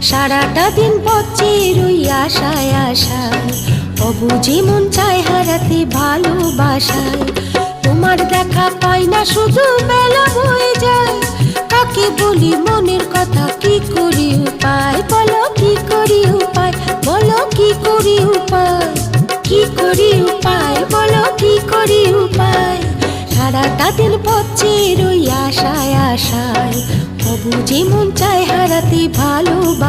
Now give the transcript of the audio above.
সারাটা দিন পচে রই আশায় আশায়, অবুঝে মন চায় হারাতে ভালোবাসায়। তোমার দেখা পাই না শুধু বেলা বয়ে যায়, কাকে বলি মনের কথা কি করি উপায়, বলো কি করি উপায়, বলো কি করি উপায়, কি করি উপায়, বলো কি করি উপায়। সারাটা দিন পচে রই আশায় আশায়, অবুঝে মন চায় হারাতে ভালোবাসায়।